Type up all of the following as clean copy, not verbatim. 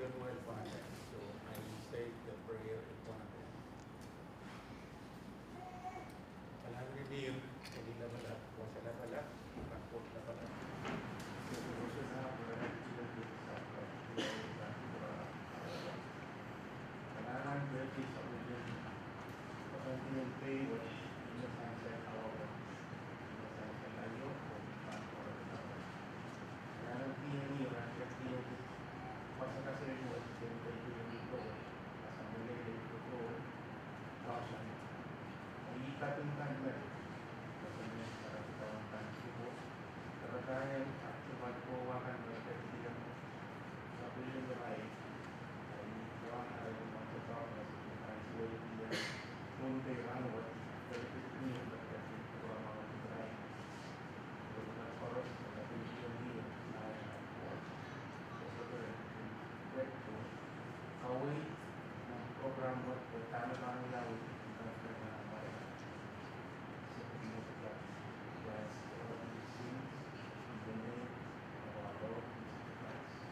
children while fasting, so I say the prayer in one of them. Alam ni Dir, hindi na balak, wasa na balak, takot na balak. Kailangan berarti sa ujung yung pay was in the sunset hour. In the sunset tayo, kailangan pinili yung rakyat pinili. Pasa kasi mo, siyempre yung ito, nasa muli ito ko, kausan. Ang ikatuntan na, kasi niya sa kawantan sibo, karagayan at sumagpuwakan ng kaibigan mo, sa bilang bahay, ay buwan na rin mga totoo na sa suway niya, munti rangot, pero niyo na kasi buwan mga bahay. So, nagparos na kapilihan niyo na buwan. So, ito, away ng program mo, tama-tama lang ang bayan. So, pinutika, yes, all of these things in the name of our Lord Jesus Christ.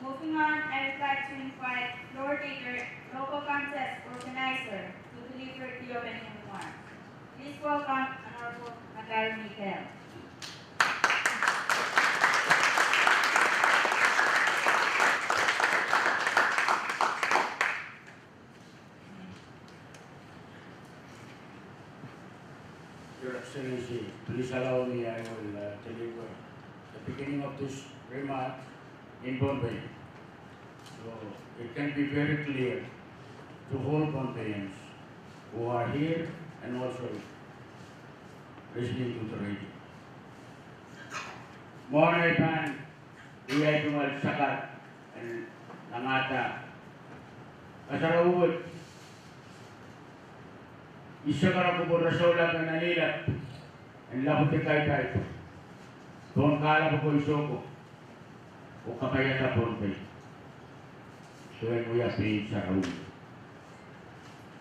Moving on, I would like to invite Lord Leader, local contest organizer, to deliver the opening remarks. Please welcome Honorable Magari Mikel. Your Excellency, please allow me, I will deliver the beginning of this remark in Bombay. So it can be very clear to all Bombayans who are here and also listening to the radio. Morning, pan, iyay tumal sakat and nangata. Kasarawut, isa ka na kubur na solang na nalilat and labot kay tayo. Doon kala po ko isoko o kapaya sa Bombay. So yan mo yapi sa raul.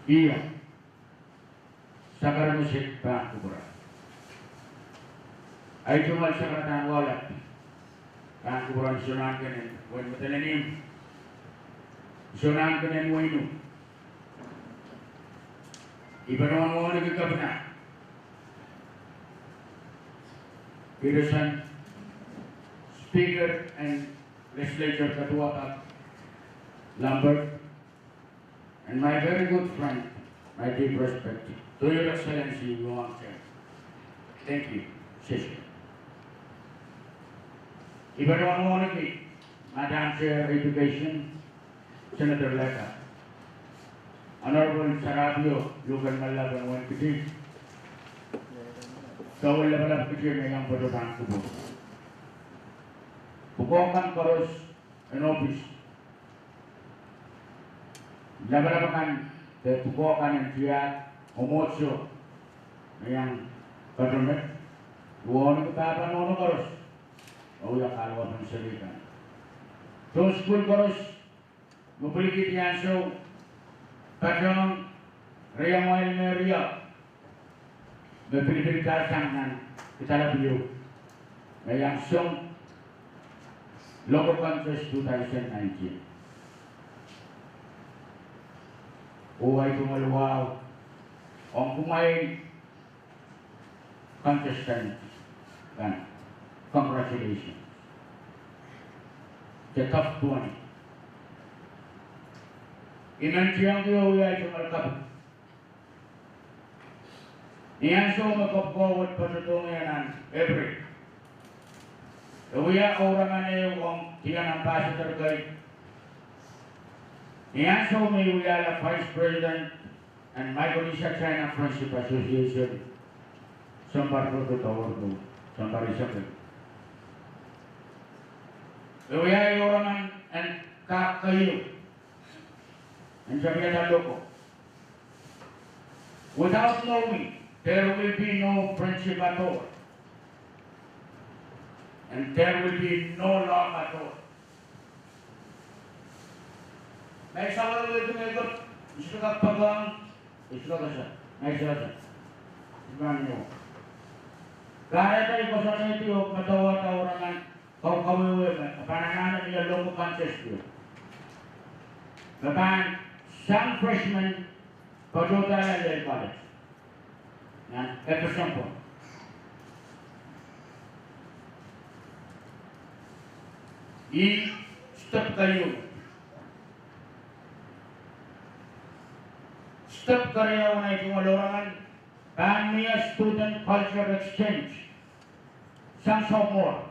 Iya, sa karamusit pa kubura. Ay tumal sa katang walat. Kang kuburan sunan kanin, wan matalanim. Sunan kanin wino. Iba naman mo nagkakab na. Pirasan, Speaker and Legislature Katuwakak Lambert, and my very good friend, my deep respect, to Your Excellency, Yuan Chair. Thank you, Sister. Iba naman mo nagkakab, Madam Chair Education, Senator Leka. Honorable Sarabio, Lugan Malaban, Wan Kiti. Kawal labalab kiti na yung padutang kubo. Bukokan koros in office. Labalabakan, bukokan ng tiyak, umotso na yung government. Buwan ng katapan mo ng koros. Uyak kalawat ng salitan. So school koros, mabulikit yan so, Padang Ria Moel Meria Bepilipilitar Sangnan Kitalabiyo Mayang Song Local Contest 2019 Uway tumaluwaw Ang kumain contestant kan congratulations the top 20 Inantiang ko uyay sumalkap. Niyan so magkapagawad patutungan every. Uya orang na yung tiyan ang ambassador kay. Niyan so may uya la Vice President and Micronesia China Friendship Association. Sambar ko to tawag ko. Sambar isakit. Uya yung orang and kakayo. And Javier Loco. Without knowing, there will be no friendship at all. And there will be no love at all. May sawal ulit tumigot, Isuka pagang, isuka kasa, naik saja. Sebenarnya. Kaya tayo ko sa nito, matawa-tawaran kau kawiwi, pananganan niya local contest ko. Kapan, some freshmen paduta ng college. Yan, ito sampo. Stop kayo. Stop kayo na itong alorangan. Paniya student culture exchange. Some sophomore.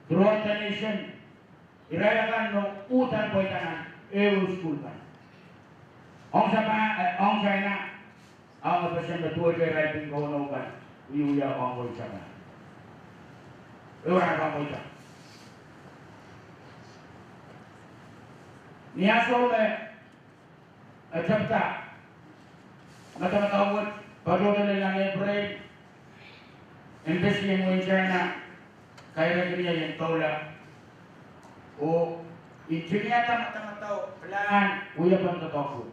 Throughout the nation, irayakan no utan po itanan, EU school kan. Ang China, ang mapasan na tuwa kay writing ko no kan, uyuya ang ko isa kan. Ewan ang ko isa. Niyaso me, at sabta, matamatawad, padola nila ng break, investment mo in China, kaya niya yung taula, o itiniyata matamataw, pelaan, uya pang tatoko.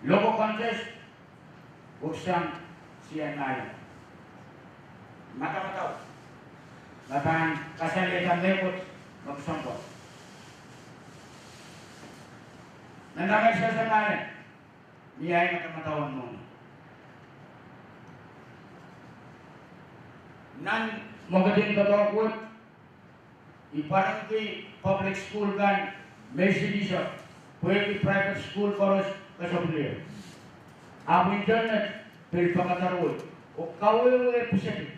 Local contest, uksang siya naya. Matamataw, matang kasalitan lepot, magsampot. Nandamay siya sa naya, niya ay matamatawan mo. Nan magaling katakot, iparang di public school kan, may sinisap, pwede private school para kasablihan. Ang internet, pwede pangatarod, o kawai episode,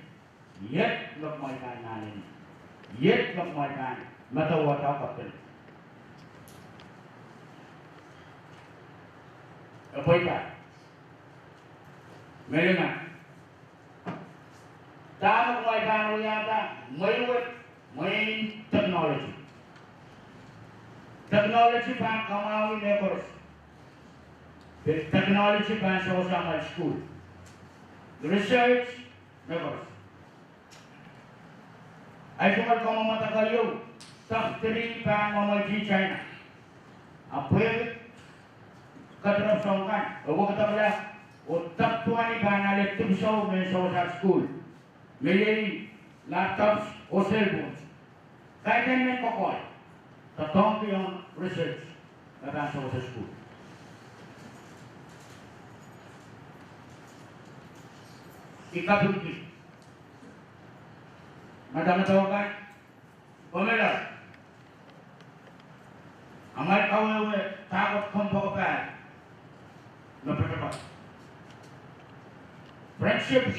yet magmaikan nanin, yet magmaikan, matawa-tawa kapil. Apoy ka, meron na. Tama kung ay kano yata, may technology. Technology pa ang kamawin efforts. Technology pa ang sa usamal school. Research efforts. Ay kung kamamata kayo, top 3 pa ang mamaji China. Apoy katrapsongkan, o katabla, o top 20 pa ang nalitubsaw may sa usal school. May laptops o cellphones. Kahit yan may kokol, tatong yung research na nasa sa school. Ikabunti. Madamatawakan, pumila. Amal kawawe, takot kumpakapan. Napatapat. Friendships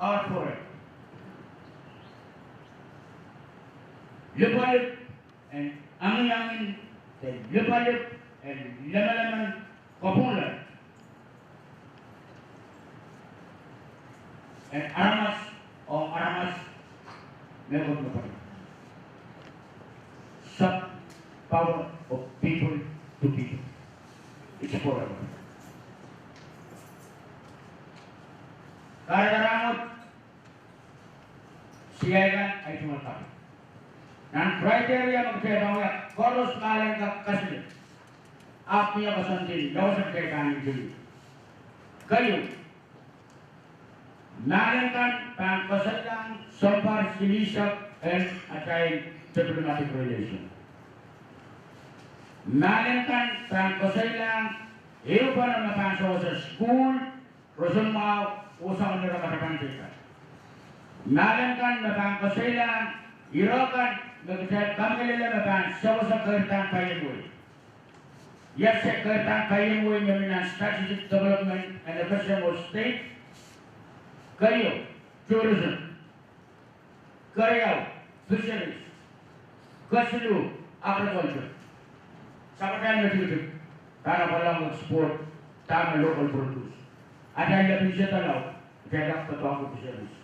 are foreign. Lupalit and angin-angin dan lupalit and laman-laman kapulan and aramas o aramas meron lupalit. Sub power of people to people. It's forever. Karang-karangot siya ay tumatawag. Dan kriteria magkaibawa, koros malang kasi api ang kasantin, daw sa kailangan dito. Kayo, nalantan pangkasalang sampar sinisap and atay diplomatic relation. Nalantan pangkasalang iyo pa na mapansaw sa school, rosun mau usang nila katakan kita. Nalantan pangkasalang irokan Nagkasal kami nila makan sa kertaan kayamoy. Yes, sa kertaan kayamoy namin ang strategic development and affairs of state. Kayo, tourism. Kayaw, fisheries. Kasilu, agriculture. Sa katayan na dito, para palang mag-support tama local produce. At ang labing siya talaw, kaya katawag ko fisheries.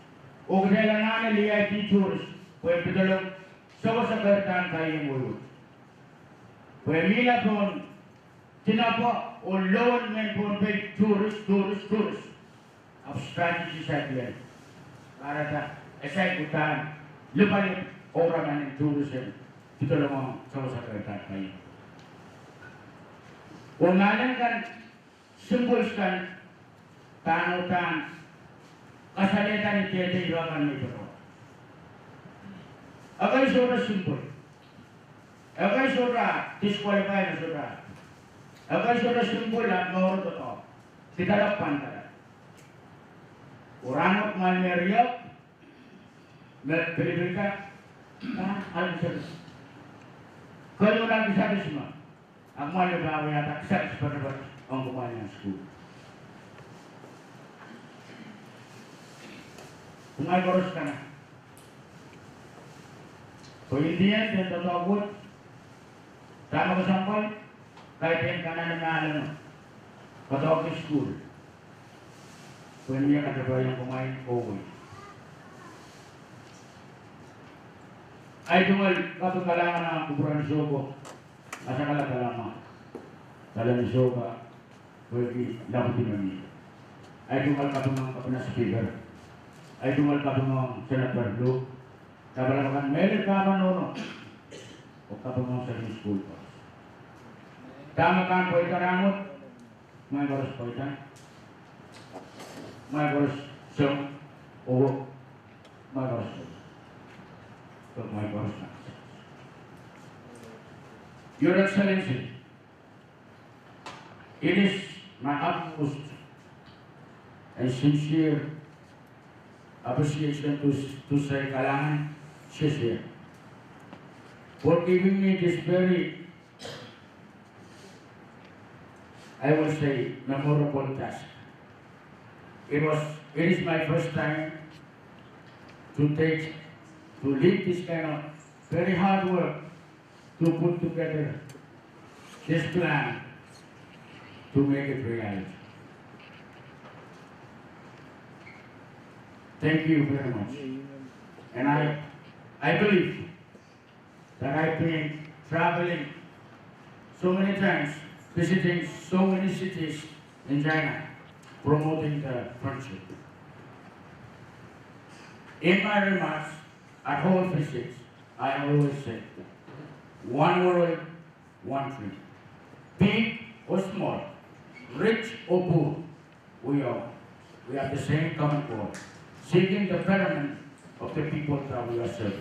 O kaya lang namin liay tourist, pwede dalong sa kertaan kayamoy. Pwede pun tinapa o loan men pun pay tourist of strategy sa diyan. Para sa esay kutan lupalit orang ng tourism dito lang sa kertaan kayo. Kung ngayon kan symbols kan tanutan kasalitan ni Tete Iwakan ni Bro. Agay sura symbol. Agay sura disqualify na sura. Agay sura symbol at mauro to. Sitalap pantara. Uranok malmeriok. Beli-beli ka. Alam siya. Kalau nak bisa semua. Aku malu bawa yang tak bisa seperti orang kumanya school. Kumai boros kana. So in the end, dia tahu buat sama kesampaian kaitan kanan dan alam. Kata ke school. When dia kata bayang pemain kowoi. Ay tumal katu kalangan na kuburan sogo. Asa kala kalama. Dalam soga pergi dapat ini. Ay tumal katu ng kapana speaker. Ay tumal katu ng senator do. Kabalakan meron ka manono. O katu ng sa school pa. Tama kan po itarangot. May boros po itan. May boros siyong o may boros po. Of my person. Your Excellency, it is my utmost and sincere appreciation to say Kalangan Shishir for giving me this very, I will say, memorable task. It is my first time to lead this kind of very hard work to put together this plan to make it reality. Thank you very much. And I believe that I've been traveling so many times, visiting so many cities in China, promoting the friendship. In my remarks, at all visits, I always say, one world, one dream. Big or small, rich or poor, we have the same common goal, seeking the betterment of the people that we are serving.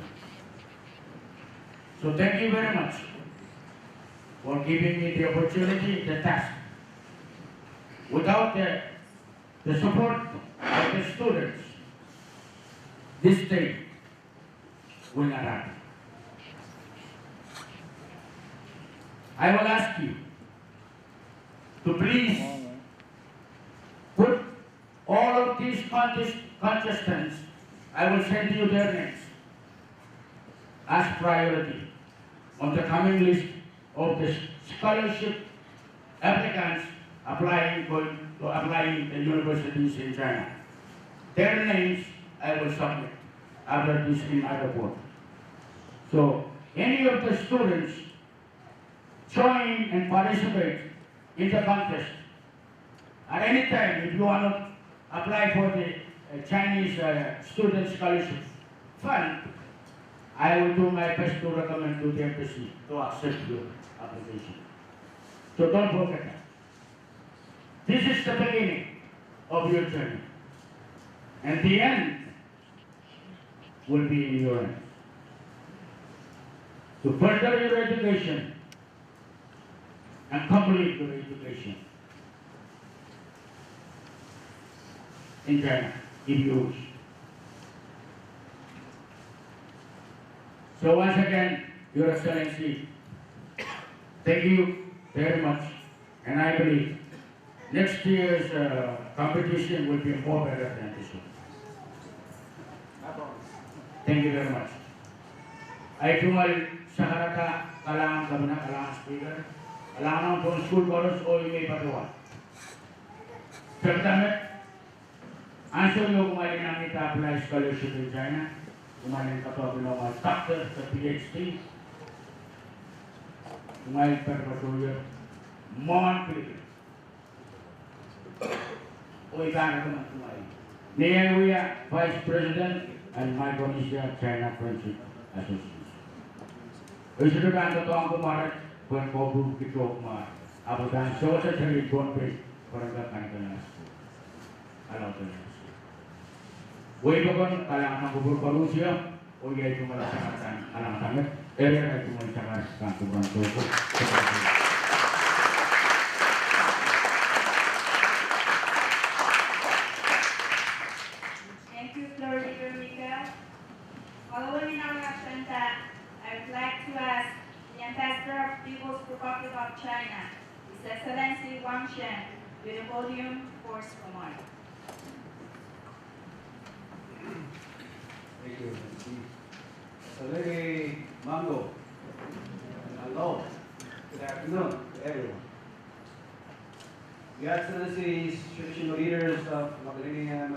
So thank you very much for giving me the opportunity, the task. Without the support of the students, this day will not happen. I will ask you to please put all of these contestants, I will send you their names as priority on the coming list of the scholarship applicants applying the universities in China. Their names I will submit after this in my report. So any of the students join and participate in the contest. At any time, if you want to apply for the Chinese Student Scholarship Fund, I will do my best to recommend to the embassy to accept your application. So don't forget that. This is the beginning of your journey. And the end will be in your hands. To further your education and complete your education in China, if you wish. So once again, Your Excellency, thank you very much, and I believe next year's competition will be more better than this one. Thank you very much. I tumal sa harata kalangan kabina kalangan speaker, kalangan ng school college o may patuwa. Pertama, answer yung kumain namin apply scholarship in China, kumain ka ng mga doctor sa PhD, kumain per patuloy, mon people. O ikan naman kumain. Niya Uya, Vice President and Micronesia China Friendship Association. Isudah kan ketua kumarin, bukan kau belum kita kumarin. 아보단 소서처리 본페이 barangga kanitana alam ko Webokon kalang ang kubur palusya o iya itu melaksanakan alam tangan area itu melaksanakan kuburan toko. Thank you, Floor Leader Michael. Following in our agenda, I would like to ask the Ambassador of the People's Republic of China, His Excellency Wang Shen, with the podium for remarks. Thank you. So Lady Mango, hello, good afternoon to everyone. Your Excellencies, traditional leaders of Micronesia,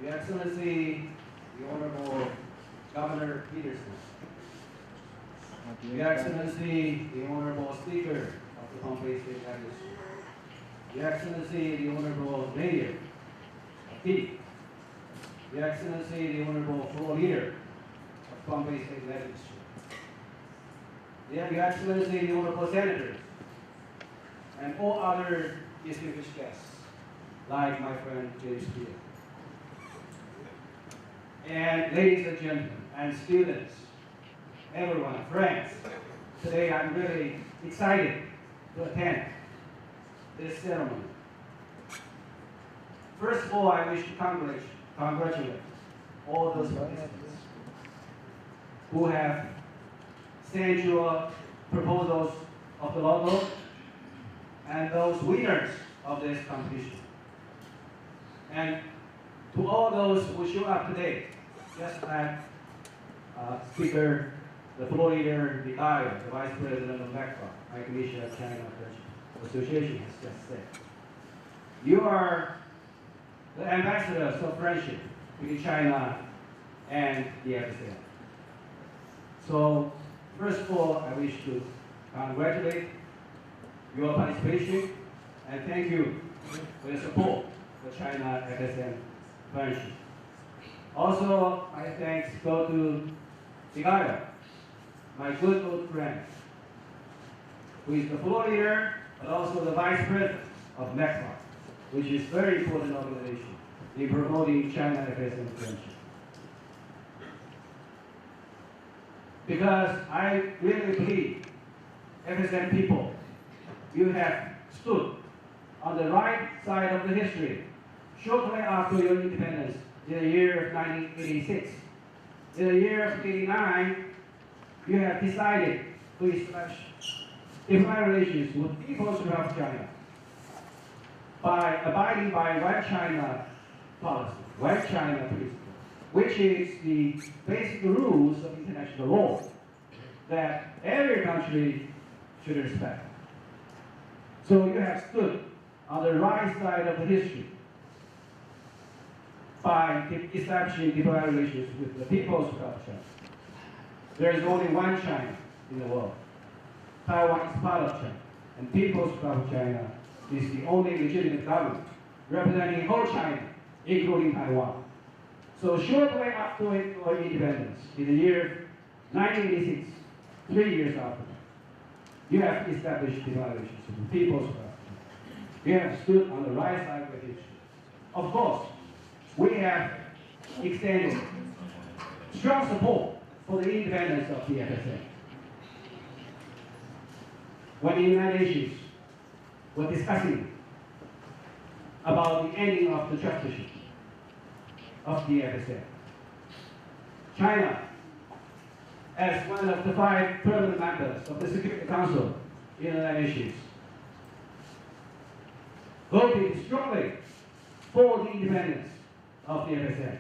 Your Excellency, the Honorable Governor Peterson, Your Excellency, the Honorable Speaker of the Pompey State Legislature, Your Excellency, the Honorable Mayor of Pete, Your Excellency, the Honorable Floor Leader of Pompey State Legislature, Your Excellency, the Honorable Senators, and all other distinguished guests, like my friend James Peter. And ladies and gentlemen, and students, everyone, friends, today I'm really excited to attend this ceremony. First of all, I wish to congratulate all those participants who have sent your proposals of the logo and those winners of this competition. And to all those who show up today, just like Speaker, the Floor Leader, the guy, the Vice President of Micronesia China Association has just said. You are the ambassadors of friendship between China and the FSL. So, first of all, I wish to congratulate your participation and thank you for your support for China FSM friendship. Also, my thanks go to Sigaya, my good old friend, who is the floor leader, but also the vice president of MECFA, which is a very important organization in promoting China FSM friendship. Because I really believe, FSM people, you have stood on the right side of the history shortly after your independence in the year of 1986. In the year of 1989, you have decided to establish diplomatic relations with the People's Republic of China by abiding by One China policy, One China principle, which is the basic rules of international law that every country should respect. So you have stood on the right side of the history by establishing diplomatic relations with the People's Republic of China. There is only one China in the world. Taiwan is part of China, and People's Republic of China is the only legitimate government representing whole China, including Taiwan. So shortly after our independence, in the year 1986, 3 years after, you have established diplomatic relations with the People's Republic of China. You have stood on the right side of the history. Of course, we have extended strong support for the independence of the FSA. When the United Nations were discussing about the ending of the trusteeship of the FSA, China, as one of the 5 permanent members of the Security Council in the United Nations, voted strongly for the independence of the FSA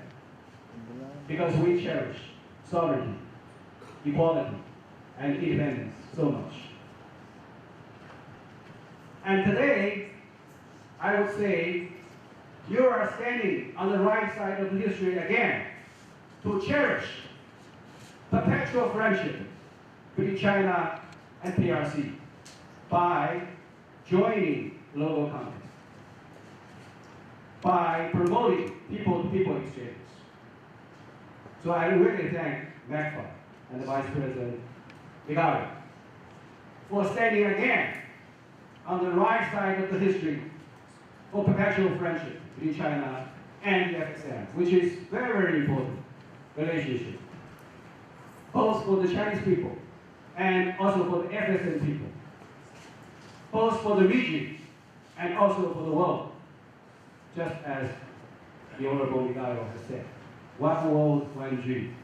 because we cherish sovereignty, equality, and independence so much. And today, I would say, you are standing on the right side of the history again to cherish perpetual friendship between China and PRC by joining global contest, by promoting people-to-people exchanges. So I really thank MECFA and the Vice President Vigario for standing again on the right side of the history for perpetual friendship between China and the FSM, which is very, very important relationship, both for the Chinese people and also for the FSM people, both for the region and also for the world, just as the Honorable Vigario has said. One world, one dream.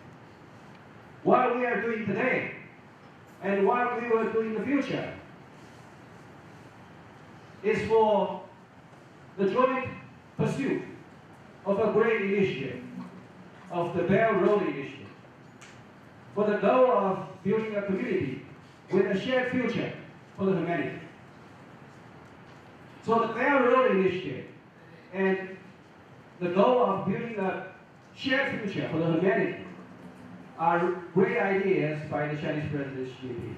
What we are doing today and what we will do in the future is for the joint pursuit of a great initiative, of the Belt Road Initiative, for the goal of building a community with a shared future for the humanity. So the Belt Road Initiative and the goal of building a shared future for the humanity are great ideas by the Chinese President Xi Jinping.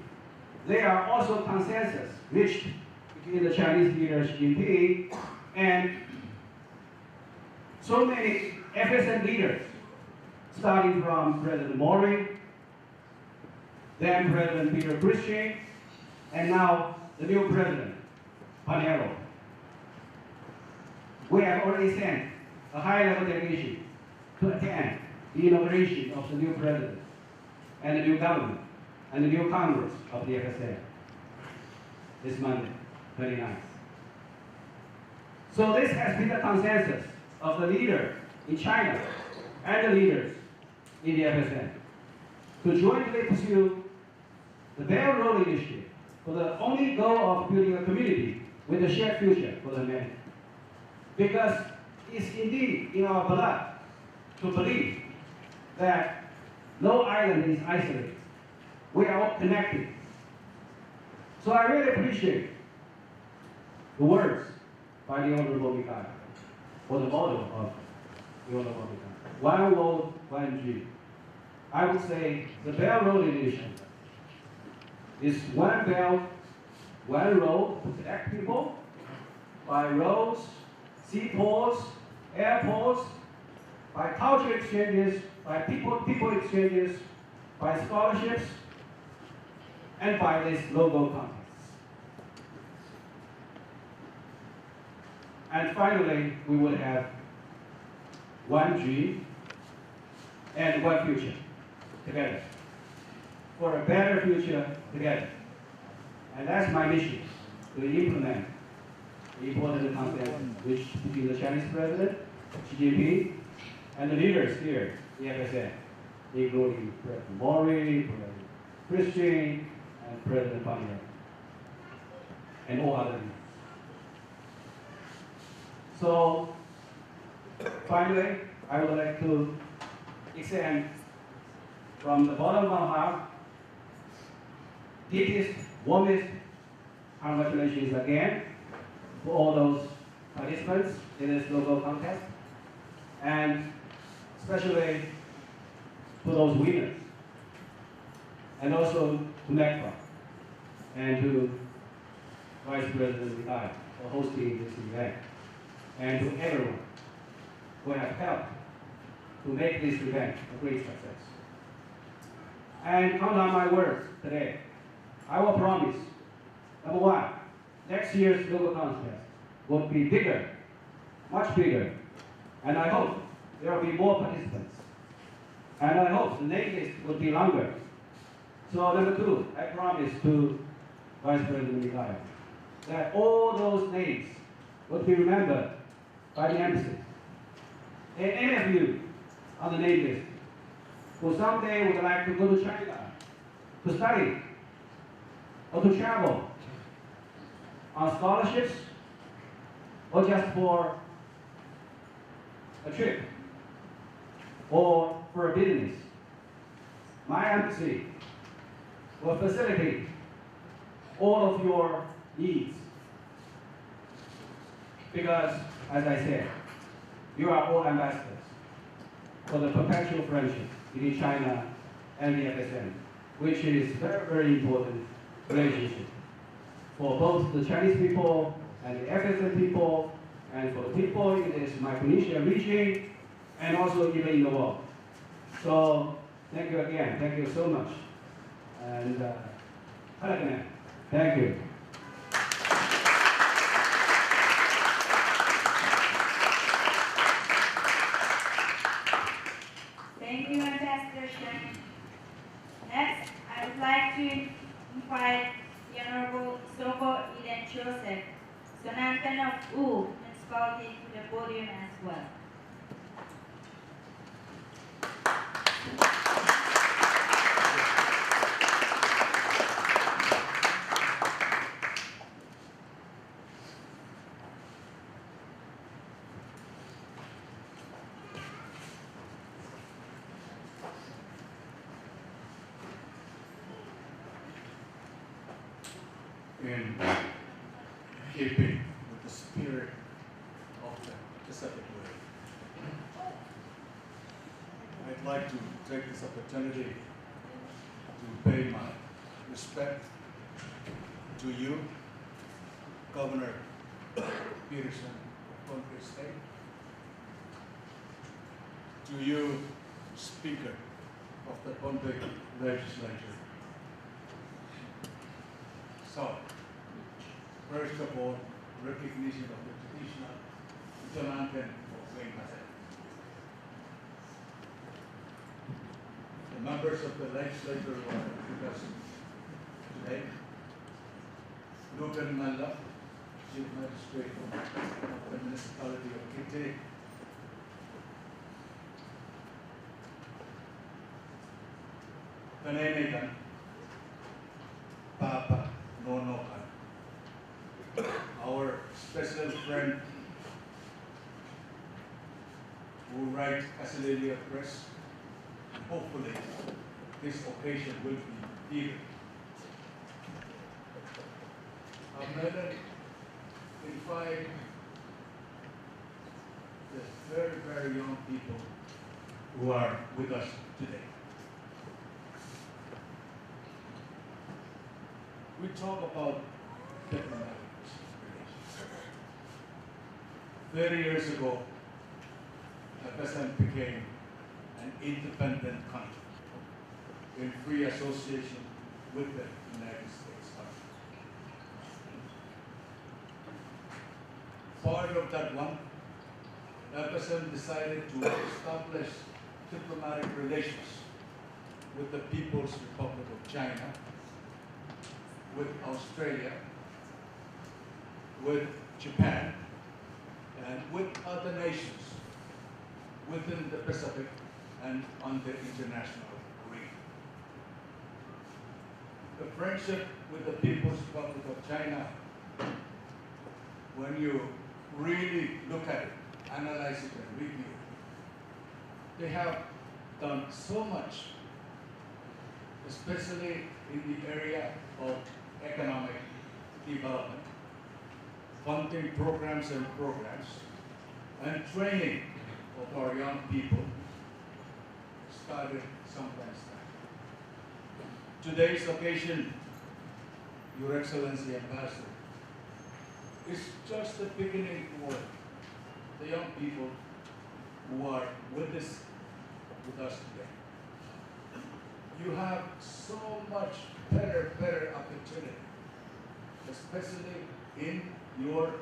They are also consensus reached between the Chinese leader Xi Jinping and so many FSM leaders, starting from President Mori, then President Peter Christian, and now the new President, Panero. We have already sent a high-level delegation to attend the inauguration of the new president and the new government and the new Congress of the FSM this Monday, 29th. So this has been the consensus of the leader in China and the leaders in the FSM to jointly pursue the Belt Road Initiative for the only goal of building a community with a shared future for the humanity. Because it's indeed in our blood to believe that no island is isolated. We are all connected. So I really appreciate the words by the Honorable Vigario, or the motto of the Honorable Vigario. One world, one dream. I would say the Belt Road Initiative is one belt, one road to connect people by roads, seaports, airports, by culture exchanges, by people exchanges, by scholarships, and by these local contests. And finally, we will have one dream and one future together, for a better future together. And that's my mission, to implement the important consensus which between the Chinese President, Xi Jinping, and the leaders here in the FSM, including President Mori, President Christian, and President Panero, and all other leaders. So, finally, I would like to extend from the bottom of my heart deepest, warmest congratulations again for all those participants in this local contest, and especially to those winners, and also to NECPA and to Vice President Vigario for hosting this event, and to everyone who have helped to make this event a great success. And count on my words today. I will promise, number one, next year's local contest will be bigger, much bigger, and I hope there will be more participants. And I hope the name list will be longer. So number two, I promise to Vice President Vigario that all those names will be remembered by the embassy. And any of you on the name list who someday would like to go to China to study or to travel on scholarships or just for a trip or for a business, my embassy will facilitate all of your needs. Because, as I said, you are all ambassadors for the perpetual friendship between China and the FSM, which is very, very important relationship for both the Chinese people and the FSM people, and for the people in this Micronesia region, and also even in the world. So, thank you again. Thank you so much. And thank you. Thank you, Ambassador Shen. Next, I would like to invite the Honorable Soko Eden Joseph, Sonantan of U Municipality, to the podium as well. In keeping with the spirit of the Pacific Way, I'd like to take this opportunity to pay my respect to you, Governor Peterson of Pohnpei State, to you, Speaker of the Pohnpei Legislature. So, first of all, recognition of the traditional Jonathan of Wayne Hazard. The members of the legislature who are with us today, Ruben Malla, Chief Magistrate of the Municipality of Kitty, Kanainegan, Papa Nonokan, our special friend who writes Asilelia Press. Hopefully, this occasion will be here. I've invite the very, very young people who are with us today. We talk about diplomatic relations. 30 years ago, FSM became an independent country in free association with the United States. Part of that one, FSM decided to establish diplomatic relations with the People's Republic of China, with Australia, with Japan, and with other nations within the Pacific and on the international arena. The friendship with the People's Republic of China, when you really look at it, analyze it and review it, they have done so much, especially in the area of economic development, funding programs and training of our young people started sometimes back. Today's occasion, Your Excellency Ambassador, is just the beginning for the young people who are with us today. You have so much better opportunity, especially in your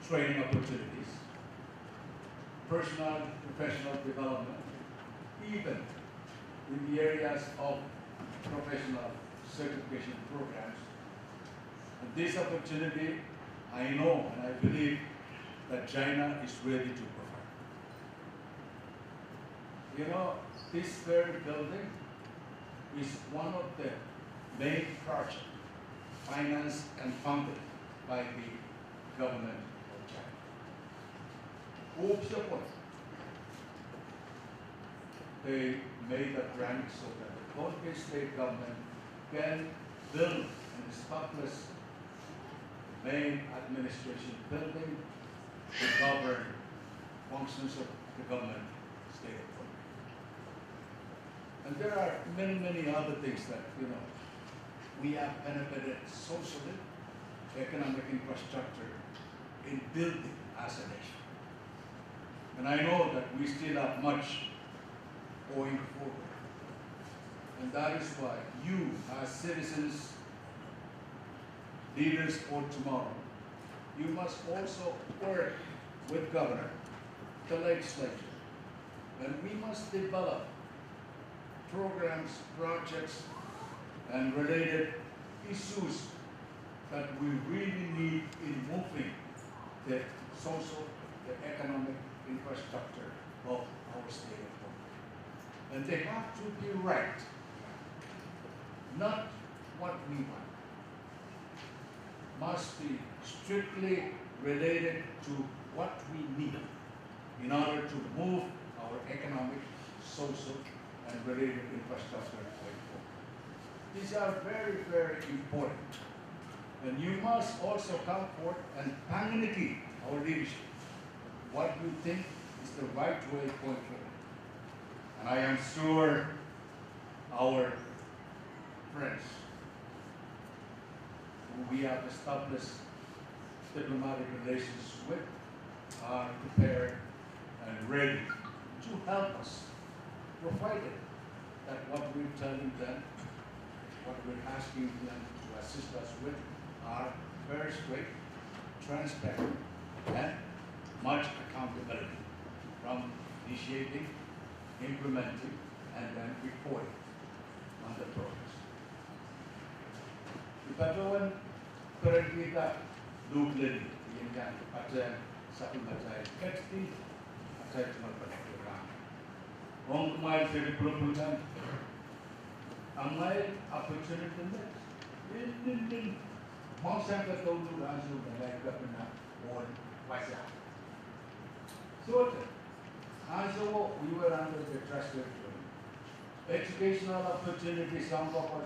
training opportunities, personal, professional development, even in the areas of professional certification programs. And this opportunity, I know and I believe that China is ready to provide. You know, this very building is one of the main projects financed and funded by the government of China. Oops, they made a grant so that the Pohnpei state government can build and establish the main administration building to govern functions of the government state of Pohnpei. And there are many other things that, we have benefited socially, economic infrastructure in building as a nation. And I know that we still have much going forward. And that is why you, as citizens, leaders for tomorrow, you must also work with governor, the legislature, and we must develop programs, projects, and related issues that we really need in moving the social, the economic infrastructure of our state of Hong. And they have to be right, not what we want. Must be strictly related to what we need in order to move our economic, social, and related infrastructure going forward. These are very, very important. And you must also come forth and communicate our leadership what you think is the right way going forward. And I am sure our friends who we have established diplomatic relations with are prepared and ready to help us, provided that what we're telling them, what we're asking them to assist us with are very straight, transparent, and much accountability from initiating, implementing, and then reporting on the progress. Ipatuan perintah Dublin yang pada satu macam tekstil, saya cuma berdoa. Orang kemarin saya diperlukan, amai opportunity ini masa kita tahu langsung dengan kita pernah orang wajah. So, also we were under the trusted educational opportunities some of us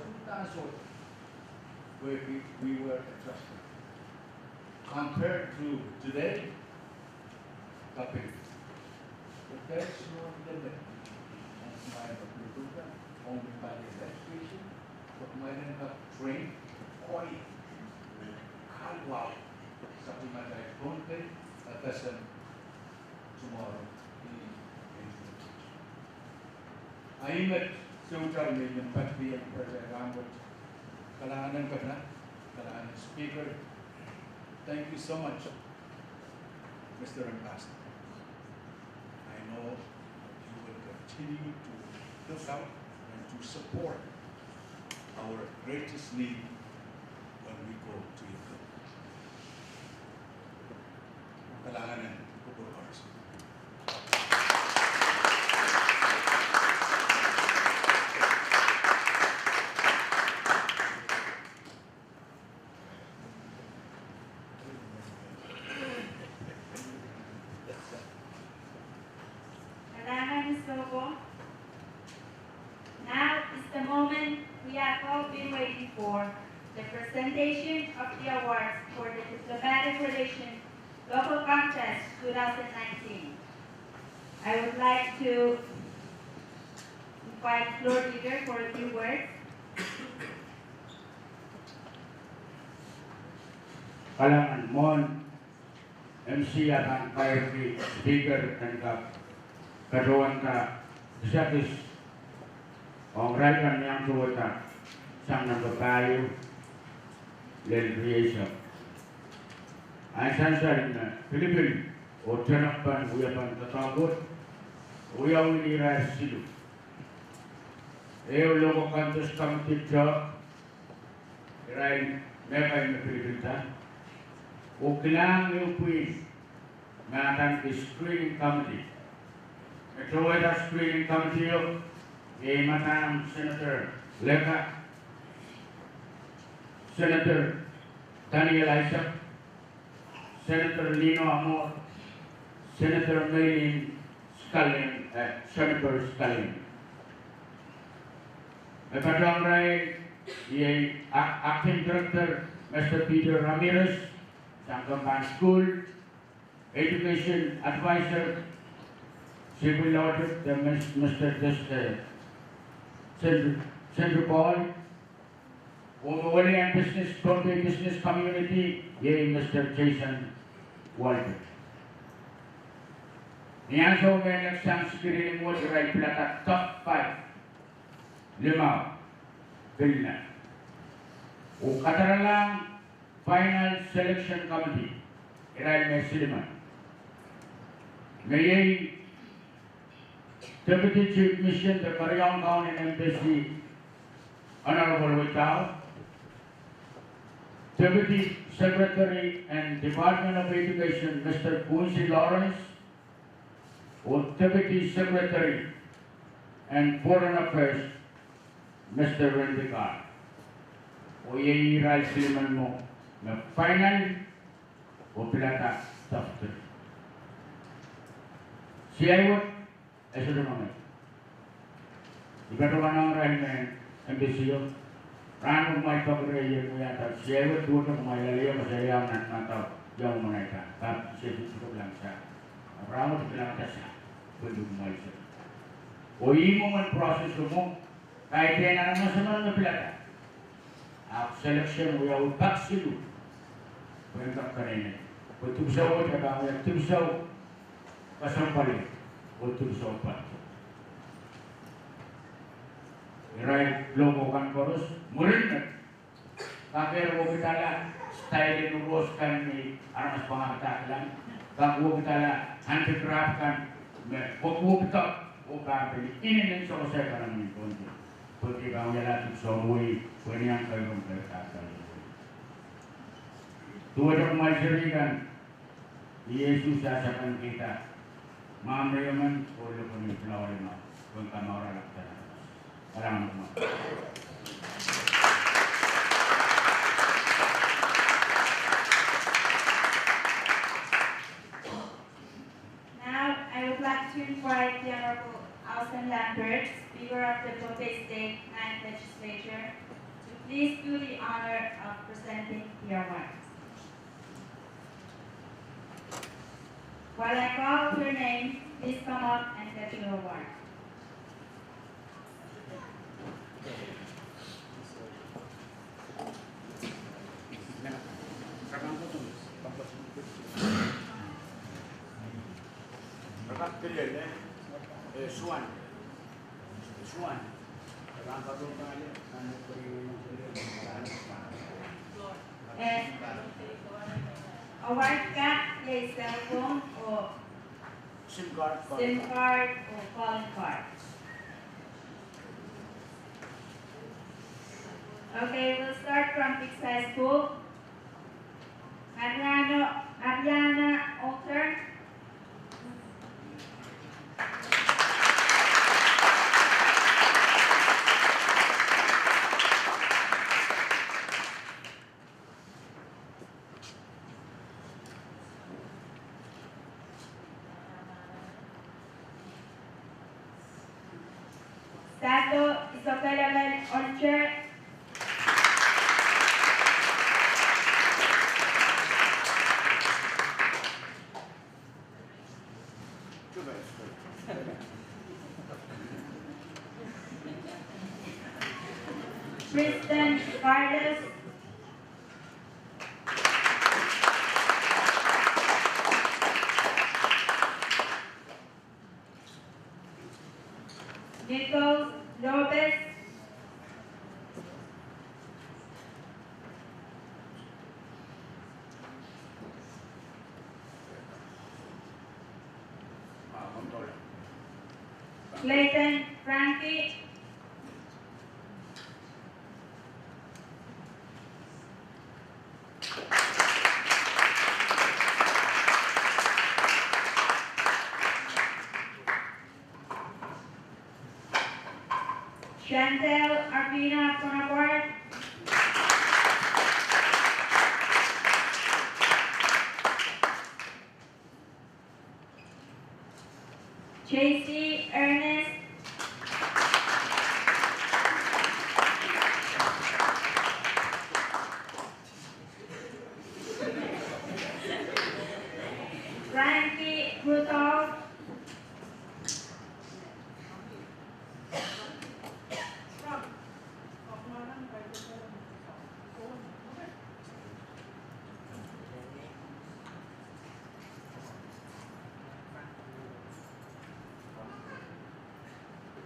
where we were trusted. Compared to today, tapi there's no limit. Only by the education, but kemarin kita train koi, kalau satu macam konten atasan tomorrow in Aimet seutar ni yang pasti yang berjalan kalangan kerana kalangan speaker. Thank you so much, Mr. Ambassador. I know you will continue to look out and to support our greatest need when we go to Ukraine. Kailangan ng kubur oras. Now is the moment we have all been waiting for, the presentation of the awards for the Diplomatic Relations Local Contest 2019. I would like to invite floor leader for a few words. Kalangan mon MC akan priority speaker dan karuan ka siapis orang yang tuwata sang nagpapayo len creation. Asan sa rin na Pilipin o tinakpan uyapan tatagod uyaw nira silu. Eo logo kantos kamtit job irain mepay na Pilipintan. O kailangan yung quiz na ating screening committee. Ito ay ang screening committee yung matang Senator Leka, Senator Daniel Isaac, Senator Lino Amor, Senator Maylin Scullion, Senator Scullion. Ipatong rin yung Acting Director Mr. Peter Ramirez, Sangkampan School, Education Advisor, Civil Audit, Mr. Central Paul, Overwhelming and Business, Corporate Business Community, Mr. Jason Walter. Niyan sa umayak siyang screening mo, right plata top 5 5 bill na. O kataralang final selection committee iral may siliman. Ngayay Deputy Chief Mission the Cariang County Embassy Honorable Witao, Deputy Secretary and Department of Education Mr. Quincy Lawrence, or Deputy Secretary and Foreign Affairs Mr. Randy Carr. O iiral siliman mo na final o pilata after. Siya ay sudah mga. Iba naman ang rahim ambisyon. Rano may pagreya mo yata. Siya ay tuwa na kumailalayo masayang na mataw. Diyan mo na ita. Tapos siya tututok lang siya. Ramo sa lang siya. Pwede kumail siya. O mo man process mo. Kahit yan na naman sa mga pilata. Ako selection mo yaw taksilu. Pwede ka kanina. Pwede tubsaw ko siya kami. Tubsaw kasampalin. Untuk sopan. Irai logo kan korus murid na. Kakir wo kitala style nuruskan ni armas pangatalan. Kakwo kitala handicraft kan. Wo kita wo kapili. Ini so saya kan ni konti. Pati kami lahat somoi pwede yang kayo kung kakal. Tuwa sa kumaisirikan. Yesus sasakan kita. Mamrayaman o lupa ni Pinawalima kung kamaralak na. Maraming mo. Now, I would like to invite the Honorable Alston Lambert, Speaker of the Philippine State 9th Legislature, to please do the honor of presenting the awards. While I call your name, please come up and get your award. And award ka, may cell phone or SIM card. or calling card. Okay, we'll start from Fixed High School. Mariana Alter. Tato Isabella Olcher. Kristen Vargas. Nichols Lopez. Clayton Frankie. Chantel Arvina Conaport. JC Ernest. Frankie Rudolph.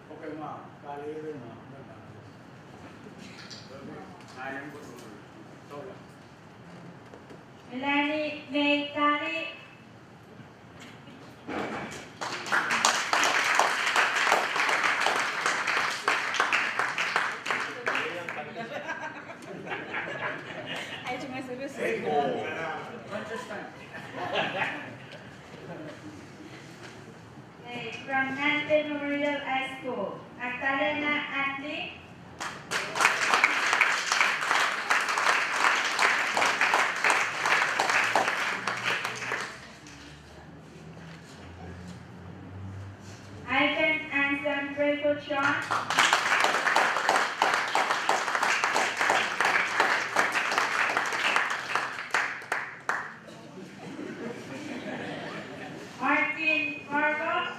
Okay, ma. Kali rin, ma. Melanie May Kali. Ay, cuma serius. Okay, from Nante Memorial High School, Magdalena Atli. Ivan Anson Draco John. Martin Margot.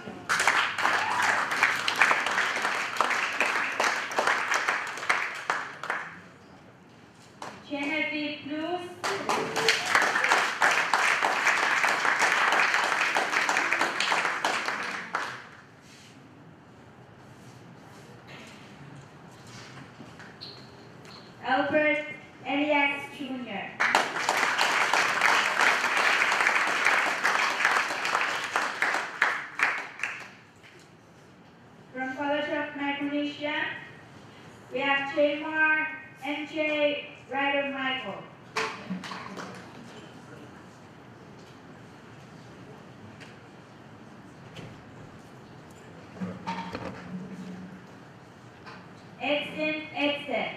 Genevieve Blues. Albert Elias Jr. From College of Micronesia, we have Jamar MJ Ryder Michael. Edson Edson.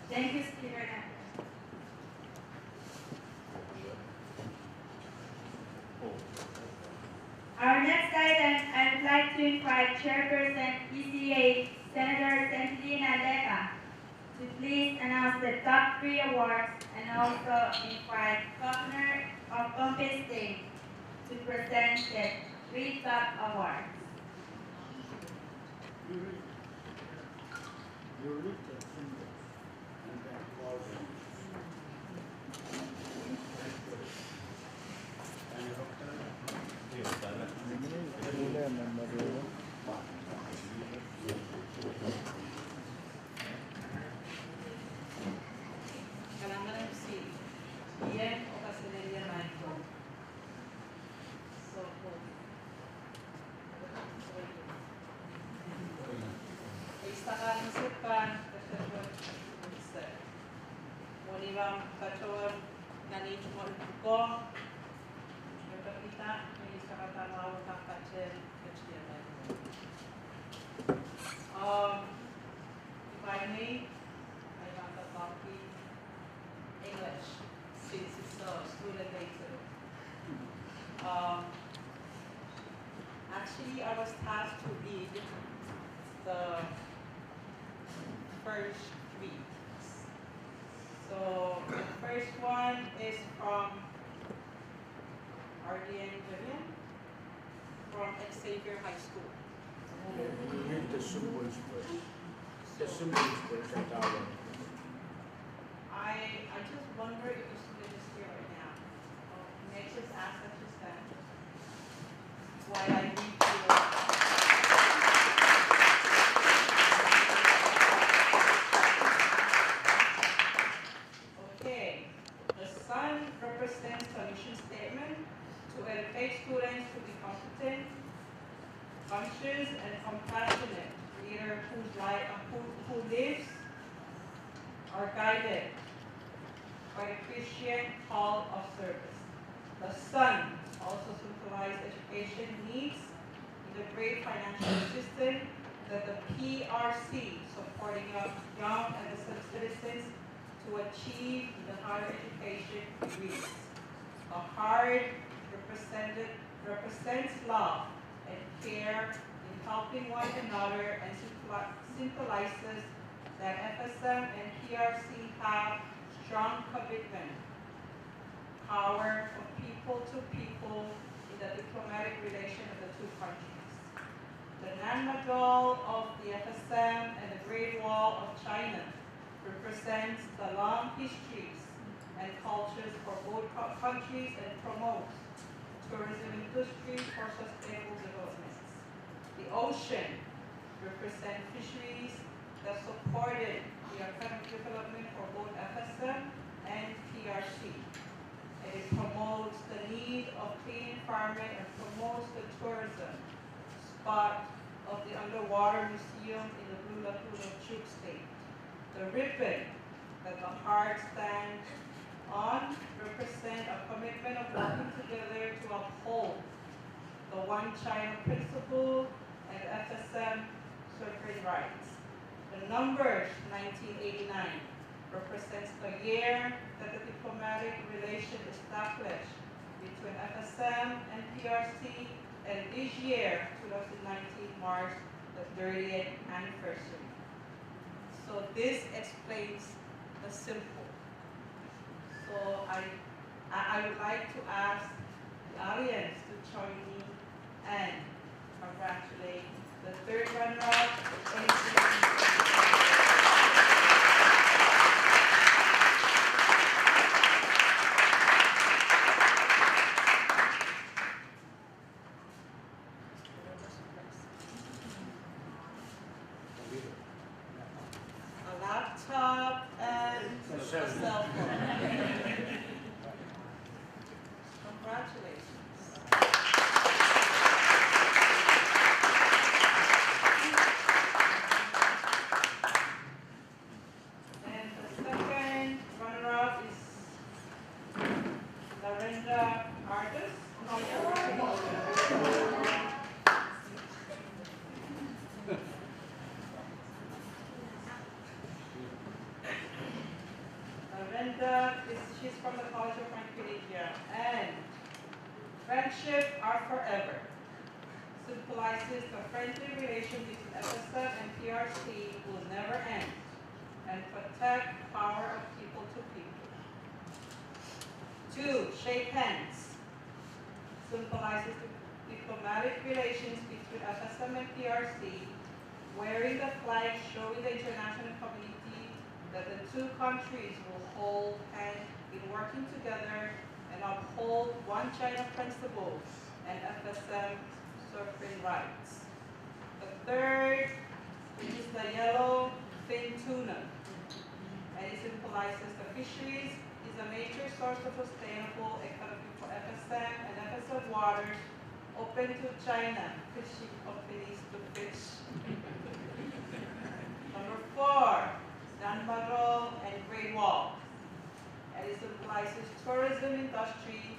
Thank you, Speaker. Our next item, I would like to invite Chairperson ECA, Senator Sentina Leka, to please announce the top 3 awards and also invite Governor of Pompey State to present the 3 top awards. Kailangan si Ian o Casileria Michael. So, istakan sepan keseluruhan Monivam kacauan nani cuma kong dapat kita ini sangat tahu tak kacau kecil. If I may, I want to copy English since it's a student later. Actually, I was tasked to read the first 3. So the first one is from RDN Vivian from Xavier High School. Read the symbols first. The symbols first and our. I just wonder if the student is here right now. May I just ask that you stand while I read you. Okay. The sun represents the mission statement to educate students to be competent, conscious, and compassionate leader who lives are guided by the Christian call of service. The sun also symbolizes education needs in the great financial system that the PRC supporting young and citizens to achieve the higher education degrees. The heart represents love and care in helping one another and symbolizes that FSM and PRC have strong commitment, power of people to people in the diplomatic relation of the 2 countries. The non-medal of the FSM and the Great Wall Wall of China represents the long histories and cultures for both countries and promotes tourism industry for sustainable development. The ocean represents fisheries that supported the economic development for both FSM and PRC. And it promotes the need of clean environment and promotes the tourism spot of the underwater museum in the Blue Lagoon of Chuuk State. The ribbon that the heart stands on represent a commitment of working together to uphold the One China principle and FSM sovereign rights. The numbers 1989 represents the year that the diplomatic relation established between FSM and PRC, and this year, 2019, marks the 30th anniversary. So this explains the simple. So I would like to ask the audience to join me and congratulate the third runner-up. A laptop and a cell phone. Congratulations. And the second runner-up is Larenda Artis. She's from the College of Micronesia, and friendship are forever symbolizes the friendly relation between FSF and PRC will never end, and protect power of people to people. 2, shake hands symbolizes the diplomatic relations between FSM and PRC, wearing the flag showing the international community that the two countries will hold hands in working together and uphold One China principles and FSM sovereign rights. The third is the yellow fin tuna, and it symbolizes the fisheries is a major source of sustainable economy for FSM and FSM waters open to China fishing companies to fish. Number 4, Danbaro and Great Wall. And it symbolizes tourism industry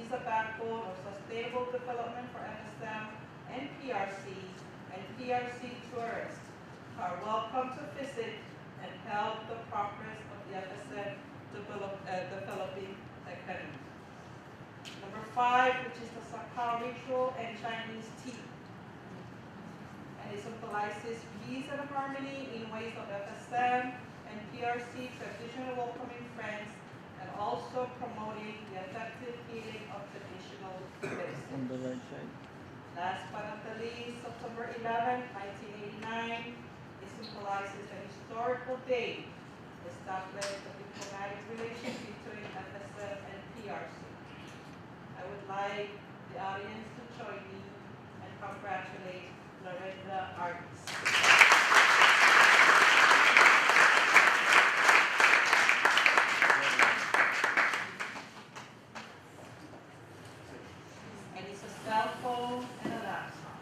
is a backbone of sustainable development for FSM and PRC tourists are welcome to visit and help the progress of the FSM developing economy. Number 5, which is the Sakao ritual and Chinese tea. And it symbolizes peace and harmony in ways of FSM and PRC traditional welcoming friends, and also promoting the effective healing of traditional medicine. On the right side. Last but not the least, September 11, 1989, it symbolizes a historical day established the diplomatic relations between FSM and PRC. I would like the audience to join me and congratulate Larenda Artis. And it's a cell phone and a laptop.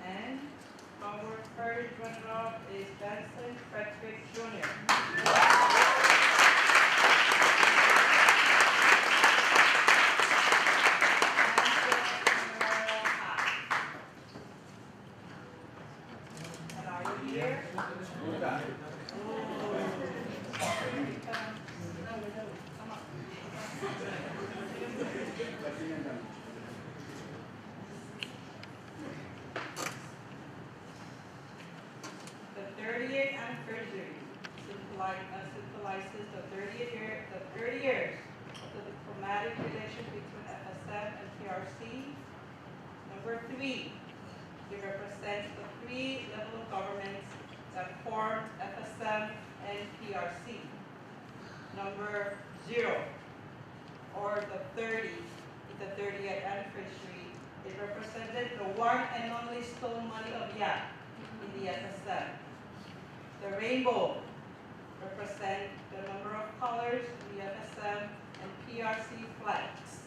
And our third runner-up is Benson Frederick Jr. And are you here? Come on. symbolizes the 30 years of the diplomatic relation between FSM and PRC. Number 3, it represents the 3 levels of governments that form FSM and PRC. Number 0, or the 30th anniversary, it represented the one and only stone money of Yap in the FSM. The rainbow represents the number of colors in the FSM and PRC flags.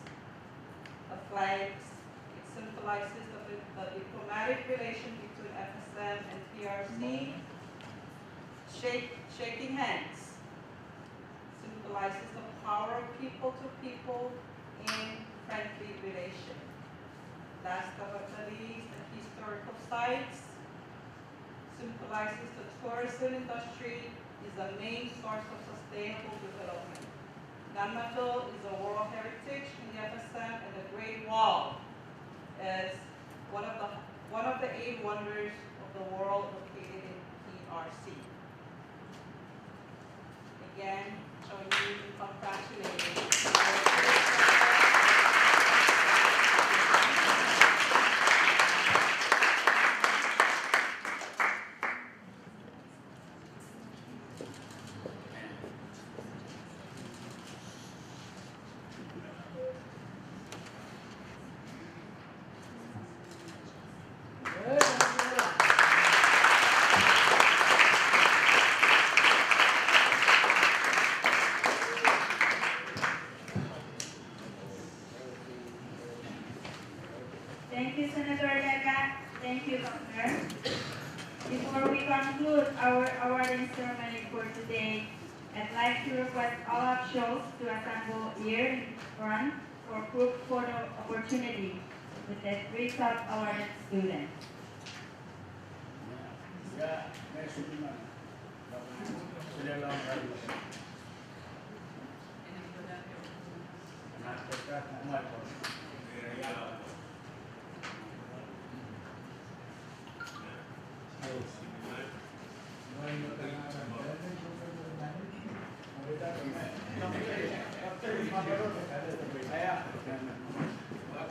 The flags, it symbolizes the diplomatic relation between FSM and PRC. Shaking hands symbolizes the power of people to people in friendly relation. Last but not least, the historical sites symbolizes the tourism industry is the main source of sustainable development. Nanmato is a world heritage in the FSM, and the Great Wall is one of the 8 wonders of the world located in PRC. Again, join me in congratulating. Thank you, Senator Lega. Thank you, Governor. Before we conclude our awarding ceremony for today, I'd like to request all officials to assemble here in front for group photo opportunity with the 3 top awarded students. Ya, next one. Sila lang kayo. Nakita ko mo ito.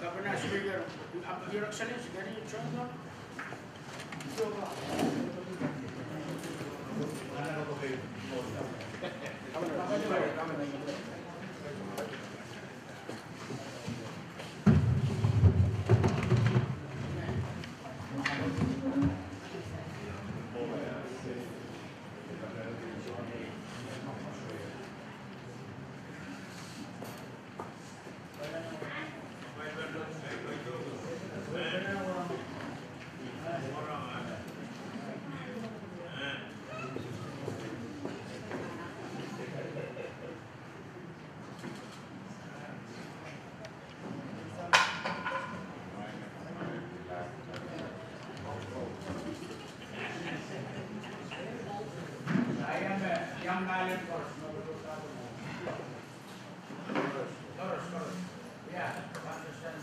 Governor Speaker, Your Excellency, can you join them? Young Malian first. Doris. Yeah, understand.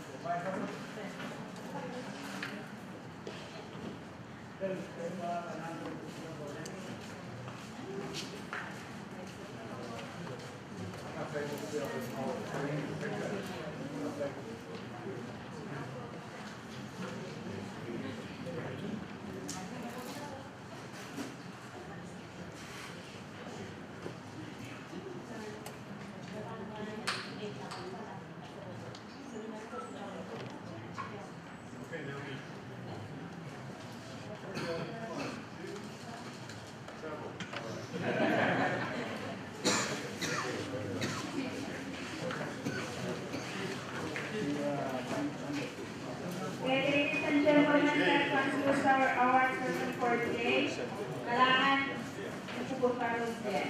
Ladies and gentlemen, that concludes our award session for today. Kailangan masubok ka rin din.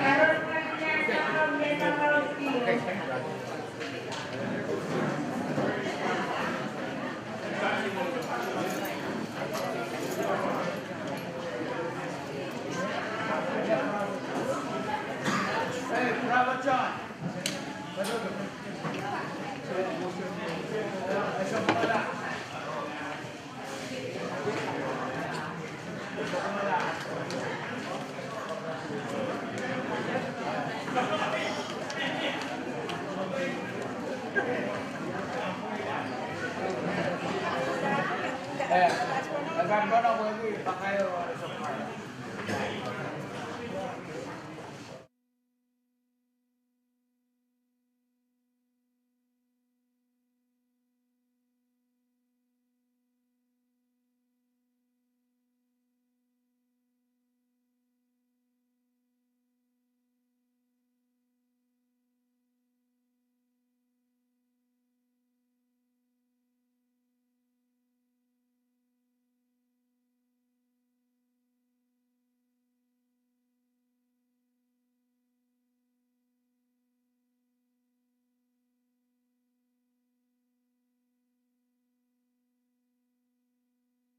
Carol Pagdiasa from Vietnam Field. Eh, nagkaroon ako hindi pa kayo sa